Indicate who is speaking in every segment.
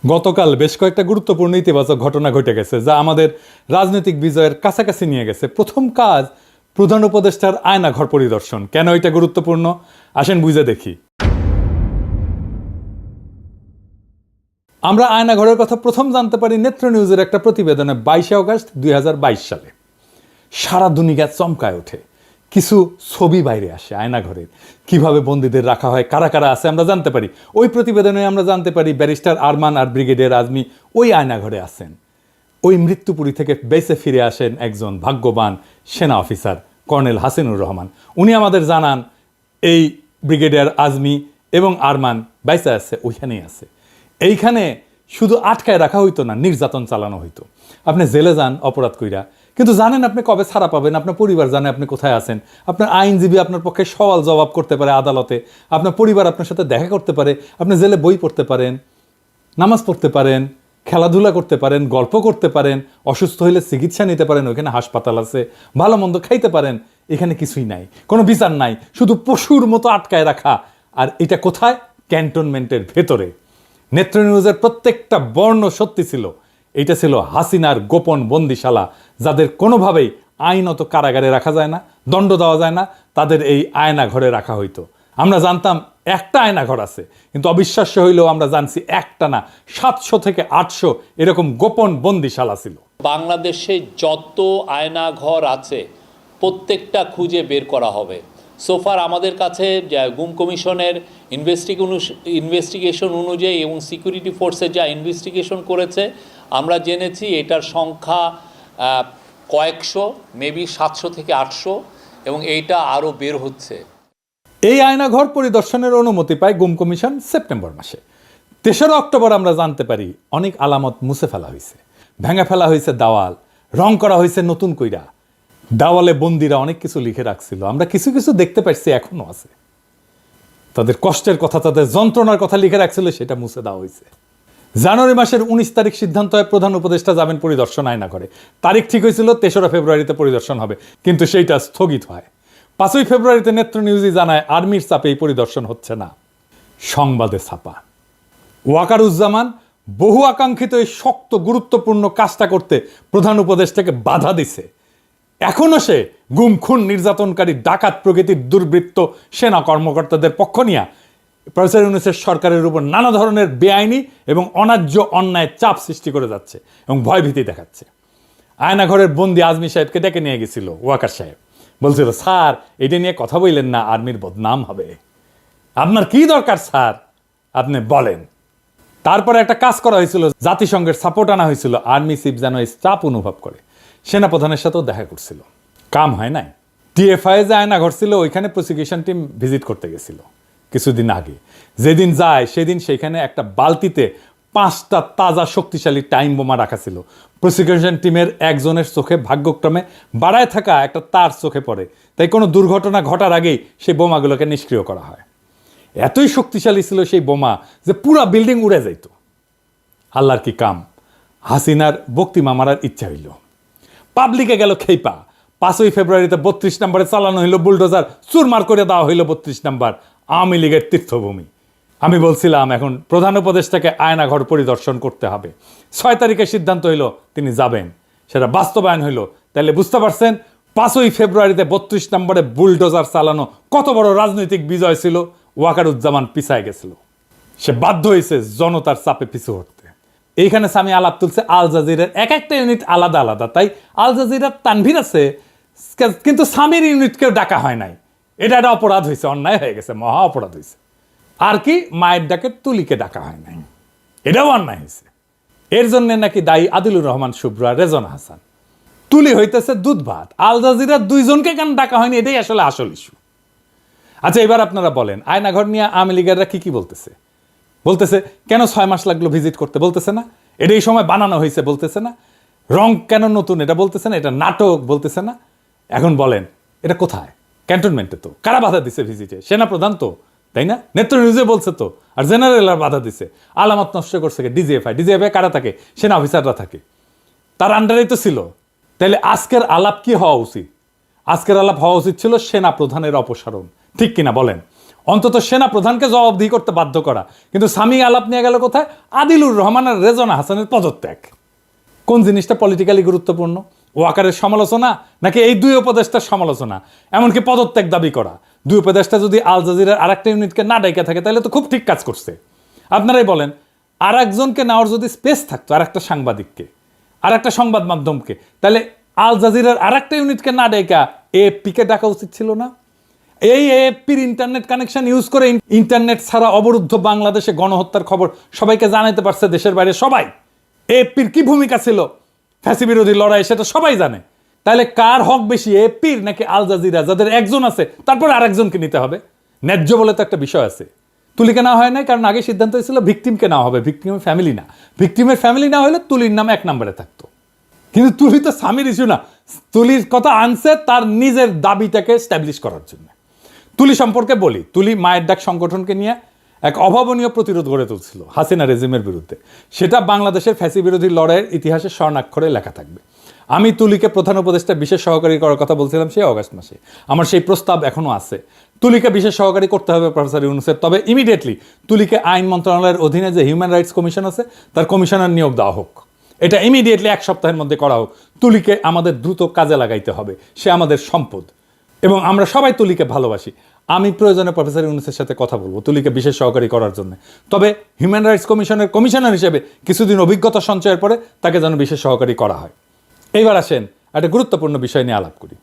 Speaker 1: গতকাল বেশ কয়েকটা গুরুত্বপূর্ণ ইতিবাচক ঘটনা ঘটে গেছে যা আমাদের রাজনৈতিক বিজয়ের কাছাকাছি নিয়ে গেছে। প্রথম কাজ, প্রধান উপদেষ্টার আয়নাঘর পরিদর্শন। কেন এটা গুরুত্বপূর্ণ আসেন বুঝে দেখি। আমরা আয়নাঘরের কথা প্রথম জানতে পারি নেত্র নিউজের একটা প্রতিবেদনে 22 অগস্ট 2022 সালে। সারা দুনিয়া চমকায় ওঠে। কিছু ছবি বাইরে আসে আয়নাঘরের, কিভাবে বন্দীদের রাখা হয়, কারা কারা আছে আমরা জানতে পারি। ওই প্রতিবেদনে আমরা জানতে পারি ব্যারিস্টার আরমান আর ব্রিগেডিয়ার আজমি ওই আয়নাঘরে আছেন। ওই মৃত্যুপুরী থেকে বেঁচে ফিরে আসেন একজন ভাগ্যবান সেনা অফিসার কর্নেল হাসিনুর রহমান। উনি আমাদের জানান এই ব্রিগেডিয়ার আজমি এবং আরমান বেঁচে আছে, ওইখানেই আছে। এইখানে শুধু আটকায় রাখা হইতো না, নির্যাতন চালানো হইতো। আপনি জেলে যান অপরাধ কইরা, কিন্তু জানেন আপনি কবে ছাড়া পাবেন, আপনার পরিবার জানে আপনি কোথায় আছেন, আপনার আইনজীবী আপনার পক্ষে সওয়াল জবাব করতে পারে আদালতে, আপনার পরিবার আপনার সাথে দেখা করতে পারে, আপনি জেলে বই পড়তে পারেন, নামাজ পড়তে পারেন, খেলাধুলা করতে পারেন, গল্প করতে পারেন, অসুস্থ হইলে চিকিৎসা নিতে পারেন, ওইখানে হাসপাতাল আছে, ভালো মন্দ খাইতে পারেন। এখানে কিছুই নাই, কোনো বিচার নাই, শুধু পশুর মতো আটকায় রাখা। আর এটা কোথায়? ক্যান্টনমেন্টের ভেতরে। নেত্র নিউজের প্রত্যেকটা বর্ণ সত্যি ছিল। এটা ছিল হাসিনার গোপন বন্দিশালা, যাদের কোনোভাবেই আইনত কারাগারে রাখা যায় না, দণ্ড দেওয়া যায় না, তাদের এই আয়না ঘরে রাখা হইতো। আমরা জানতাম একটা আয়নাঘর আছে, কিন্তু অবিশ্বাস্য হইলেও আমরা জানছি একটা না 700 থেকে 800 এরকম গোপন বন্দিশালা ছিল।
Speaker 2: বাংলাদেশে যত আয়নাঘর আছে প্রত্যেকটা খুঁজে বের করা হবে। সোফার আমাদের কাছে গুম কমিশনের ইনভেস্টিগেশন অনুযায়ী এবং সিকিউরিটি ফোর্সে যা ইনভেস্টিগেশন করেছে আমরা জেনেছি এটার সংখ্যা কয়েকশো, মেবি 700 থেকে 800, এবং এইটা আরও বের হচ্ছে।
Speaker 1: এই আয়নাঘর পরিদর্শনের অনুমতি পায় গুম কমিশন সেপ্টেম্বর মাসে। 3 অক্টোবর আমরা জানতে পারি অনেক আলামত মুছে ফেলা হয়েছে, ভেঙে ফেলা হয়েছে দেওয়াল, রং করা হয়েছে নতুন কইরা। দেওয়ালে বন্দিরা অনেক কিছু লিখে রাখছিল, আমরা কিছু কিছু দেখতে পাচ্ছি এখনো আছে। তাদের কষ্টের কথা, তাদের যন্ত্রণার কথা লিখে রাখছিল, সেটা মুছে দেওয়া হয়েছে। জানুয়ারি মাসের 19 তারিখ সিদ্ধান্ত হয় প্রধান উপদেষ্টা যাবেন পরিদর্শন আয়না করে। তারিখ ঠিক হয়েছিল 3 ফেব্রুয়ারিতে পরিদর্শন হবে, কিন্তু সেইটা স্থগিত হয়। 5 ফেব্রুয়ারিতে নেত্র নিউজই জানায় আর্মির চাপে এই পরিদর্শন হচ্ছে না। সংবাদে ছাপা ওয়াকারুজ্জামান বহু আকাঙ্ক্ষিত এই শক্ত গুরুত্বপূর্ণ কাজটা করতে প্রধান উপদেষ্টাকে বাধা দিছে। এখনো সে গুম খুন নির্যাতনকারী ডাকাত প্রকৃতির দুর্বৃত্ত সেনা কর্মকর্তাদের পক্ষ নিয়ে প্রফেসর ইউনূসের সরকারের উপর নানা ধরনের বেআইনি এবং অন্যায্য অন্যায় চাপ সৃষ্টি করে যাচ্ছে এবং ভয়ভীতি দেখাচ্ছে। আয়নাঘরের বন্দি আজমি সাহেবকে ডেকে নিয়ে গেছিল ওয়াকার সাহেব, বলছিল স্যার এটা নিয়ে কথা বললেন না, আর্মির বদনাম হবে। আপনার কি দরকার স্যার, আপনি বলেন। তারপরে একটা কাজ করা হয়েছিল, জাতিসংঘের সাপোর্ট আনা হয়েছিল, আর্মি চিফ যেন এই চাপ অনুভব করে সেনাপ্রধানের সাথেও দেখা করছিল। কাম হয় নাই। টিএফআই যে আয়নাঘর ছিল ওইখানে প্রসিকিউশন টিম ভিজিট করতে গেছিল কিছুদিন আগে। যেদিন যায় সেদিন সেখানে একটা বালতিতে 5টা তাজা শক্তিশালী টাইম বোমা রাখা ছিল। প্রসিকিউশন টিমের একজনের চোখে ভাগ্যক্রমে বাড়ায় থাকা একটা তার চোখে পড়ে, তাই কোনো দুর্ঘটনা ঘটার আগেই সেই বোমাগুলোকে নিষ্ক্রিয় করা হয়। এতই শক্তিশালী ছিল সেই বোমা যে পুরা বিল্ডিং উড়ে যাইত। আল্লাহর কি কাম, হাসিনার বক্তিমা মারার ইচ্ছা হইল, পাবলিকে গেল খেইপা। 5 ফেব্রুয়ারিতে 32 নম্বরে চালানো হইল বুলডোজার, চুরমার করে দেওয়া হইল 32 নম্বর আওয়ামী লীগের তীর্থভূমি। আমি বলছিলাম এখন প্রধান উপদেষ্টাকে আয়নাঘর পরিদর্শন করতে হবে। 6 তারিখে সিদ্ধান্ত হইল তিনি যাবেন, সেটা বাস্তবায়ন হইল। তাহলে বুঝতে পারছেন 5 ফেব্রুয়ারিতে 32 নম্বরে বুলডোজার চালানো কত বড় রাজনৈতিক বিজয় ছিল। ওয়াকারুজ্জামান পিছায় গেছিল, সে বাধ্য হয়েছে জনতার চাপে পিছু হটতে। এইখানে সামি আলাপ তুলছে আল জাজিরার এক একটা ইউনিট আলাদা আলাদা, তাই আল জাজিরার তানভীর আছে, কিন্তু সামির ইউনিটকেও ডাকা হয় নাই। এটা একটা অপরাধ হয়েছে, অন্যায় হয়ে গেছে, মহা অপরাধ হয়েছে। আর কি মায়ের ডাকে তুলিকে ডাকা হয় নাই, এটাও অন্যায় হয়েছে। এর জন্য নাকি দায়ী আদিলুর রহমান শুভ্র আর রেজন হাসান। তুলি হইতেছে দুধ ভাত, আল জাজিরার 2 জনকে কেন ডাকা হয়নি, এটাই আসলে আসল ইস্যু। আচ্ছা এবার আপনারা বলেন আয়নাঘর নিয়ে আওয়ামী লীগেররা কি বলতেছে? বলতেছে কেন 6 মাস লাগলো ভিজিট করতে, বলতেছে না এটা এই সময় বানানো হয়েছে, বলতেছে না রং কেন নতুন, এটা বলতেছে না এটা নাটক, বলতেছে না। এখন বলেন এটা কোথায়? ক্যান্টনমেন্টে তো। কারা বাধা দিছে ভিজিটে? সেনাপ্রধান তো, তাই না? নেত্র নিউজে বলছে তো। আর জেনারেলরা বাধা দিছে, আলামত নষ্ট করছে ডিজিএফআই কারা থাকে? সেনা অফিসাররা থাকে, তার আন্ডারেই তো ছিল। তাহলে আজকের আলাপ কি হওয়া উচিত? আজকের আলাপ হওয়া উচিত ছিল সেনা প্রধানের অপসারণ, ঠিক কিনা বলেন? অন্তত সেনা প্রধানকে জবাবদিহি করতে বাধ্য করা। কিন্তু সামি আলাপ নিয়ে গেল কোথায়? আদিলুর রহমান আর রেজনা হাসানের পদত্যাগ। কোন জিনিসটা পলিটিক্যালি গুরুত্বপূর্ণ? ওয়াকারের সমালোচনা নাকি এই দুই উপদেষ্টার সমালোচনা, এমনকি পদত্যাগ দাবি করা? দুই উপদেষ্টা যদি আল জাজিরার আরেকটা ইউনিটকে না ডাইকা থাকে তাহলে তো খুব ঠিক কাজ করছে। আপনারাই বলেন, আর একজনকে নেওয়ার যদি স্পেস থাকতো, আর একটা সাংবাদিককে, আর একটা সংবাদ মাধ্যমকে, তাহলে আল জাজিরার আরেকটা ইউনিটকে না ডাইকা এএফপিকে ডাকা উচিত ছিল না? এই এএফপির ইন্টারনেট কানেকশন ইউজ করে ইন্টারনেট ছাড়া অবরুদ্ধ বাংলাদেশে গণহত্যার খবর সবাইকে জানাতে পারছে দেশের বাইরে সবাই। এএফপির কি ভূমিকা ছিল ফ্যাসি বিরোধী লড়াই সেটা সবাই জানে। তাহলে কার হক বেশি, এএফপির নাকি আল জাজিরা, যাদের একজন আছে তারপরে আরেকজনকে নিতে হবে? ন্যায্য বলে তো একটা বিষয় আছে। তুলিকে নেওয়া হয় নাই কারণ আগে সিদ্ধান্ত হয়েছিল ভিকটিমকে নেওয়া হবে, ভিকটিমের ফ্যামিলি না। ভিকটিমের ফ্যামিলি না হলে তুলির নাম 1 নম্বরে থাকতো। কিন্তু তুলি তো স্বামীর ইস্যু না, তুলির কথা আনছে তার নিজের দাবিটাকে স্ট্যাবলিশ করার জন্য। তুলি সম্পর্কে বলি, তুলি মায়ের ডাক সংগঠনকে নিয়ে এক অভাবনীয় প্রতিরোধ গড়ে তুলছিল হাসিনা রেজিমের বিরুদ্ধে। সেটা বাংলাদেশের ফ্যাসি বিরোধী লড়াইয়ের ইতিহাসে স্বর্ণাক্ষরে লেখা থাকবে। আমি তুলিকে প্রধান উপদেষ্টা বিশেষ সহকারী করার কথা বলছিলাম সেই অগাস্ট মাসে। আমার সেই প্রস্তাব এখনও আছে। তুলিকে বিশেষ সহকারী করতে হবে প্রফেসর ইউনূসের, তবে ইমিডিয়েটলি তুলিকে আইন মন্ত্রণালয়ের অধীনে যে হিউম্যান রাইটস কমিশন আছে তার কমিশনার নিয়োগ দেওয়া হোক। এটা ইমিডিয়েটলি 1 সপ্তাহের মধ্যে করা হোক। তুলিকে আমাদের দ্রুত কাজে লাগাইতে হবে, সে আমাদের সম্পদ এবং আমরা সবাই তুলিকে ভালোবাসি। আমি প্রয়োজনে প্রফেসর ইউনূসের সাথে কথা বলবো তুলিকে বিশেষ সহকারী করার জন্য। তবে হিউম্যান রাইটস কমিশনের কমিশনার হিসেবে কিছুদিন অভিজ্ঞতা সঞ্চয়ের পরে তাকে যেন বিশেষ সহকারী করা হয়। এইবার আসেন একটা গুরুত্বপূর্ণ বিষয় নিয়ে আলাপ করি।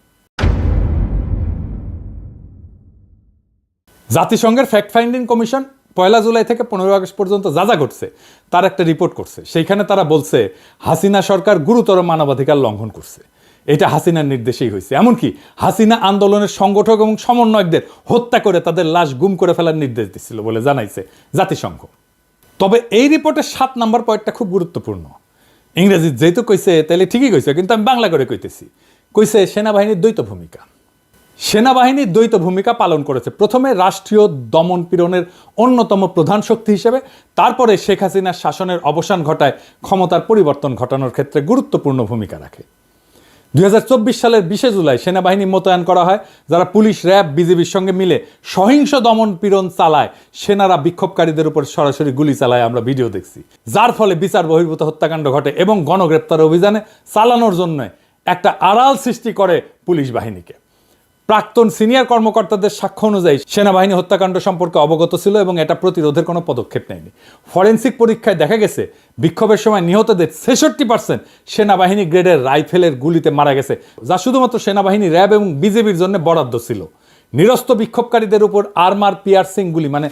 Speaker 1: জাতিসংঘের ফ্যাক্ট ফাইন্ডিং কমিশন 1 জুলাই থেকে 15 আগস্ট পর্যন্ত যা যা ঘটছে তার একটা রিপোর্ট করছে। সেইখানে তারা বলছে হাসিনা সরকার গুরুতর মানবাধিকার লঙ্ঘন করছে। এটা হাসিনার নির্দেশেই হয়েছে। এমনকি হাসিনা আন্দোলনের সংগঠক এবং সমন্বয়কদের হত্যা করে তাদের লাশ গুম করে ফেলার নির্দেশ দিচ্ছিল বলে জানাইছে জাতিসংঘ। তবে এই রিপোর্টের 7 নম্বর পয়েন্টটা খুব গুরুত্বপূর্ণ। ইংরেজি যেহেতু কইছে তাহলে ঠিকই কইছে, কিন্তু আমি বাংলা করে কইতেছি। কইছে সেনাবাহিনীর দ্বৈত ভূমিকা। সেনাবাহিনী দ্বৈত ভূমিকা পালন করেছে। প্রথমে রাষ্ট্রীয় দমন পীড়নের অন্যতম প্রধান শক্তি হিসেবে, তারপরে শেখ হাসিনার শাসনের অবসান ঘটায় ক্ষমতার পরিবর্তন ঘটানোর ক্ষেত্রে গুরুত্বপূর্ণ ভূমিকা রাখে। 2024 সালের 20 জুলাই সেনাবাহিনী মোতায়েন করা হয়, যারা পুলিশ, র্যাব, বিজিবির সঙ্গে মিলে সহিংস দমন পীড়ন চালায়। সেনারা বিক্ষোভকারীদের উপর সরাসরি গুলি চালায়, আমরা ভিডিও দেখছি, যার ফলে বিচার বহির্ভূত হত্যাকাণ্ড ঘটে এবং গণগ্রেপ্তার অভিযানে চালানোর জন্য একটা আড়াল সৃষ্টি করে পুলিশ বাহিনীকে। প্রাক্তন সিনিয়র কর্মকর্তাদের সাক্ষ্য অনুযায়ী সেনাবাহিনী হত্যাকাণ্ড সম্পর্কে অবগত ছিল এবং এটা প্রতিরোধের কোনো পদক্ষেপ নেয়নি। ফরেনসিক পরীক্ষায় দেখা গেছে বিক্ষোভের সময় নিহতদের 66% সেনাবাহিনী গ্রেডের রাইফেলের গুলিতে মারা গেছে, যা শুধুমাত্র সেনাবাহিনী, র্যাব এবং বিজেপির জন্য বরাদ্দ ছিল। নিরস্ত বিক্ষোভকারীদের উপর আর্মার পিয়ার্সিং গুলি, মানে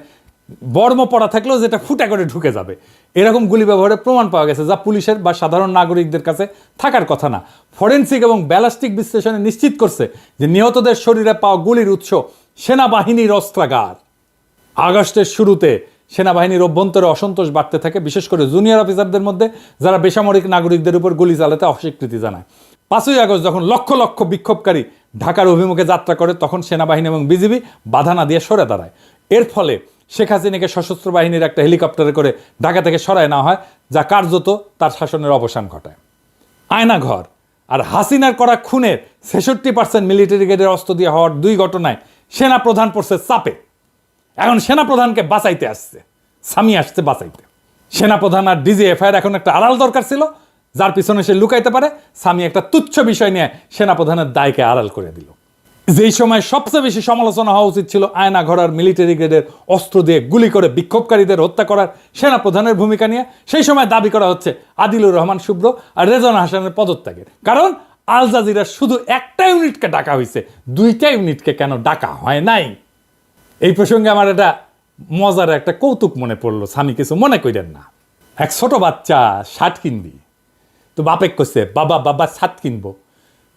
Speaker 1: বর্ম পড়া থাকলেও যেটা ফুটা করে ঢুকে যাবে, এরকম গুলি ব্যবহারের প্রমাণ পাওয়া গেছে, যা পুলিশের বা সাধারণ নাগরিকদের কাছে থাকার কথা না। ফরেনসিক এবং ব্যালিস্টিক বিশ্লেষণে নিশ্চিত করছে যে নিহতদের শরীরে পাওয়া গুলির উৎস সেনাবাহিনীর অস্ত্রাগার। আগস্টের শুরুতে সেনাবাহিনীর অভ্যন্তরে অসন্তোষ বাড়তে থাকে, বিশেষ করে জুনিয়র অফিসারদের মধ্যে, যারা বেসামরিক নাগরিকদের উপর গুলি চালাতে অস্বীকৃতি জানায়। 5ই আগস্ট যখন লক্ষ লক্ষ বিক্ষোভকারী ঢাকার অভিমুখে যাত্রা করে, তখন সেনাবাহিনী এবং বিজিবি বাধা না দিয়ে সরে দাঁড়ায়। এর ফলে শেখ হাসিনাকে সশস্ত্র বাহিনীর একটা হেলিকপ্টারে করে ঢাকা থেকে সরায় নেওয়া হয়, যা কার্যত তার শাসনের অবসান ঘটায়। আয়নাঘর আর হাসিনার করা খুনের 66% মিলিটারি গ্রেডের অস্ত্র দিয়ে হওয়ার 2 ঘটনায় সেনাপ্রধান পড়ছে চাপে। এখন সেনাপ্রধানকে বাঁচাইতে আসছে, স্বামী আসছে বাঁচাইতে। সেনাপ্রধান আর ডিজিএফআইয়ের এখন একটা আড়াল দরকার ছিল, যার পিছনে সে লুকাইতে পারে। স্বামী একটা তুচ্ছ বিষয় নিয়ে সেনাপ্রধানের দায়কে আড়াল করে দিল। যেই সময় সবচেয়ে বেশি সমালোচনা হওয়া উচিত ছিল আয়নাঘর আর মিলিটারি গ্রেডের অস্ত্র দিয়ে গুলি করে বিক্ষোভকারীদের হত্যা করার সেনাপ্রধানের ভূমিকা নিয়ে, সেই সময় দাবি করা হচ্ছে আদিলুর রহমান শুভ্র আর রেজনা হাসানের পদত্যাগের। কারণ আল জাজিরার শুধু একটা ইউনিটকে ডাকা হয়েছে, 2টা ইউনিটকে কেন ডাকা হয় নাই? এই প্রসঙ্গে আমার একটা মজার একটা কৌতুক মনে পড়লো, স্বামী কিছু মনে করেন না। এক ছোট বাচ্চা শার্ট কিনবি, তো বাপে কইছে বাবা শার্ট কিনবো।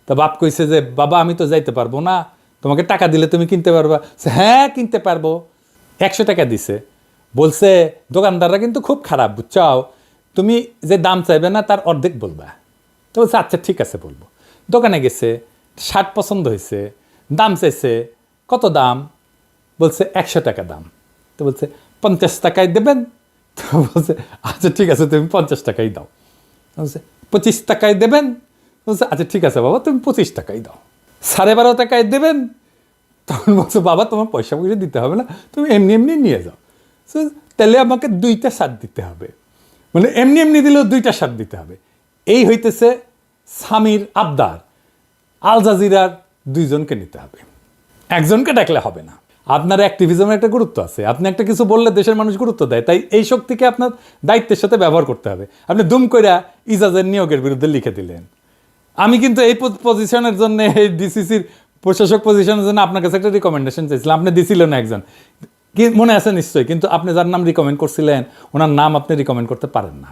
Speaker 1: তা বাপ কইছে যে বাবা আমি তো যাইতে পারবো না, তোমাকে টাকা দিলে তুমি কিনতে পারবা। হ্যাঁ কিনতে পারবো। 100 টাকা দিছে। বলছে দোকানদাররা কিন্তু খুব খারাপ, বুঝছাও, তুমি যে দাম চাইবে না তার অর্ধেক বলবা। তো বলছে আচ্ছা ঠিক আছে বলবো। দোকানে গেছে, শার্ট পছন্দ হয়েছে, দাম চাইছে। কত দাম? বলছে 100 টাকা দাম। তো বলছে 50 টাকায় দেবেন? তো বলছে আচ্ছা ঠিক আছে তুমি 50 টাকাই দাও। বলছে 25 টাকায় দেবেন? বলছে আচ্ছা ঠিক আছে বাবা তুমি 25 টাকাই দাও। 12.5 টাকায় দেবেন? তখন বলছো বাবা তোমার পয়সা দিতে হবে না, তুমি এমনি এমনি নিয়ে যাও। So, তাহলে আমাকে 2টা শার্ট দিতে হবে, মানে এমনি এমনি দিলেও 2টা শার্ট দিতে হবে। এই হইতেছে স্বামীর আবদার। আল জাজিরার 2জনকে নিতে হবে, একজনকে ডাকলে হবে না। আপনার অ্যাক্টিভিজমের একটা গুরুত্ব আছে, আপনি একটা কিছু বললে দেশের মানুষ গুরুত্ব দেয়, তাই এই শক্তিকে আপনার দায়িত্বের সাথে ব্যবহার করতে হবে। আপনি দুম কইরা ইজাজের নিয়োগের বিরুদ্ধে লিখে দিলেন। আমি কিন্তু এই পজিশনের জন্য, এই ডিসিসির প্রশাসক পজিশনের জন্য আপনার কাছে একটা রিকমেন্ডেশন চাইছিলাম, আপনি দিছিলেন একজন, কি মনে আছে নিশ্চয়ই, কিন্তু আপনি যার নাম রিকমেন্ড করছিলেন ওনার নাম আপনি রিকমেন্ড করতে পারেন না।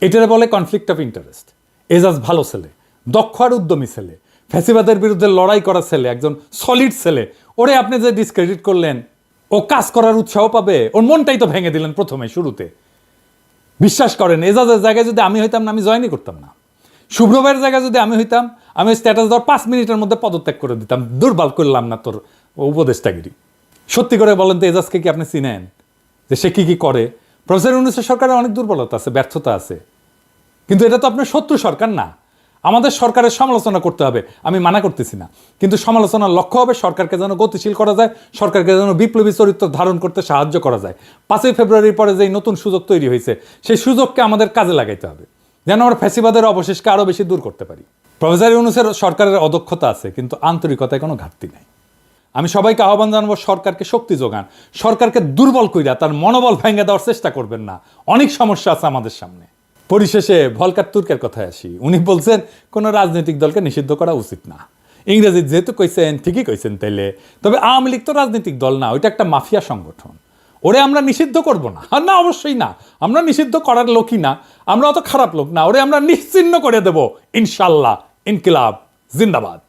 Speaker 1: এটারে বলে কনফ্লিক্ট অফ ইন্টারেস্ট। এজাজ ভালো ছেলে, দক্ষ আর উদ্যমী ছেলে, ফ্যাসিবাদের বিরুদ্ধে লড়াই করা ছেলে, একজন সলিড ছেলে, ওরে আপনি যে ডিসক্রেডিট করলেন, ও কাজ করার উৎসাহ পাবে, ওর মনটাই তো ভেঙে দিলেন প্রথমে শুরুতে। বিশ্বাস করেন, এজাজের জায়গায় যদি আমি হইতাম না, আমি জয়েনই করতাম না। শুভ্র ভাইয়ের জায়গায় যদি আমি হইতাম, আমি স্ট্যাটাস দেওয়ার 5 মিনিটের মধ্যে পদত্যাগ করে দিতাম। দুর্বল করলাম না তোর উপদেষ্টাগিরি। সত্যি করে বলেন তো, এজাজকে কি আপনি চিনেন যে সে কি কি করে? প্রফেসর ইউনূসের সরকারের অনেক দুর্বলতা আছে, ব্যর্থতা আছে, কিন্তু এটা তো আপনার শত্রু সরকার না। আমাদের সরকারের সমালোচনা করতে হবে, আমি মানা করতেছি না, কিন্তু সমালোচনার লক্ষ্য হবে সরকারকে যেন গতিশীল করা যায়, সরকারকে যেন বিপ্লবী চরিত্র ধারণ করতে সাহায্য করা যায়। 5ই ফেব্রুয়ারির পরে যেই নতুন সুযোগ তৈরি হয়েছে, সেই সুযোগকে আমাদের কাজে লাগাইতে হবে, যেন আমরা ফ্যাসিবাদের অবশেষকে আরও বেশি দূর করতে পারি। প্রফেসর ইউনূসের সরকারের অদক্ষতা আছে, কিন্তু আন্তরিকতায় কোনো ঘাটতি নাই। আমি সবাইকে আহ্বান জানাবো, সরকারকে শক্তি যোগান, সরকারকে দুর্বল কইরা তার মনোবল ভেঙে দেওয়ার চেষ্টা করবেন না। অনেক সমস্যা আছে আমাদের সামনে। পরিশেষে ভলকার তুর্কের কথায় আসি। উনি বলছেন কোনো রাজনৈতিক দলকে নিষিদ্ধ করা উচিত না। ইংরেজি যেহেতু কইছেন, ঠিকই কইছেন তাইলে। তবে আওয়ামী লীগ তো রাজনৈতিক দল না, ওইটা একটা মাফিয়া সংগঠন। ওরে আমরা নিষিদ্ধ করব না, আর না, অবশ্যই না, আমরা নিষিদ্ধ করার লোকই না, আমরা অত খারাপ লোক না। ওরে আমরা নিশ্চিহ্ন করে দেব ইনশাল্লাহ। ইনকিলাব জিন্দাবাদ।